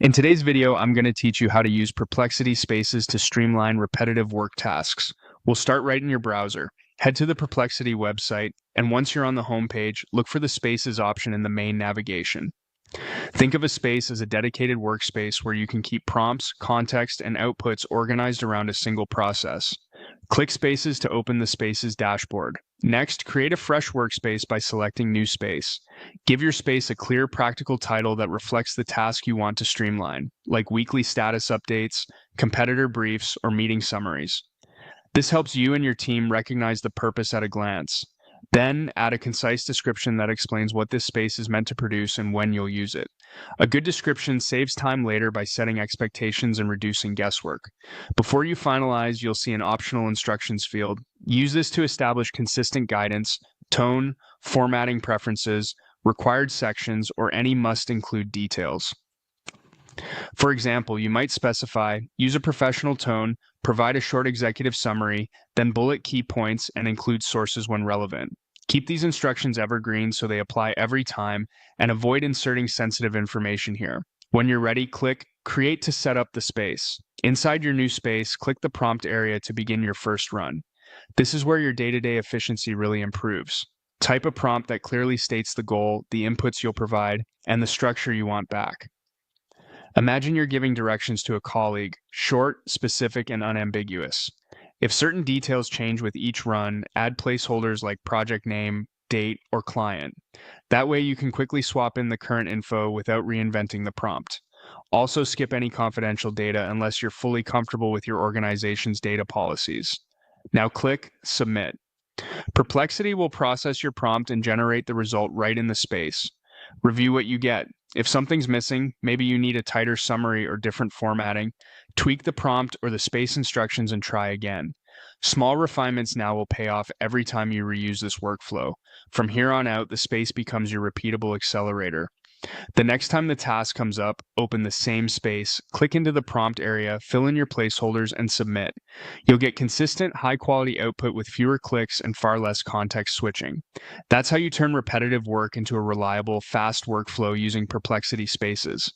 In today's video, I'm going to teach you how to use Perplexity spaces to streamline repetitive work tasks. We'll start right in your browser. Head to the Perplexity website, and once you're on the home page, look for the Spaces option in the main navigation. Think of a space as a dedicated workspace where you can keep prompts, context, and outputs organized around a single process. Click Spaces to open the Spaces dashboard. Next, create a fresh workspace by selecting New Space. Give your space a clear, practical title that reflects the task you want to streamline, like weekly status updates, competitor briefs, or meeting summaries. This helps you and your team recognize the purpose at a glance. Then, add a concise description that explains what this space is meant to produce and when you'll use it. A good description saves time later by setting expectations and reducing guesswork. Before you finalize, you'll see an optional instructions field. Use this to establish consistent guidance, tone, formatting preferences, required sections, or any must-include details. For example, you might specify, use a professional tone, provide a short executive summary, then bullet key points and include sources when relevant. Keep these instructions evergreen so they apply every time, and avoid inserting sensitive information here. When you're ready, click Create to set up the space. Inside your new space, click the prompt area to begin your first run. This is where your day-to-day efficiency really improves. Type a prompt that clearly states the goal, the inputs you'll provide, and the structure you want back. Imagine you're giving directions to a colleague, short, specific, and unambiguous. If certain details change with each run, add placeholders like project name, date, or client. That way you can quickly swap in the current info without reinventing the prompt. Also skip any confidential data unless you're fully comfortable with your organization's data policies. Now click Submit. Perplexity will process your prompt and generate the result right in the space. Review what you get. If something's missing, maybe you need a tighter summary or different formatting, tweak the prompt or the space instructions and try again. Small refinements now will pay off every time you reuse this workflow. From here on out, the space becomes your repeatable accelerator. The next time the task comes up, open the same space, click into the prompt area, fill in your placeholders, and submit. You'll get consistent, high-quality output with fewer clicks and far less context switching. That's how you turn repetitive work into a reliable, fast workflow using Perplexity spaces.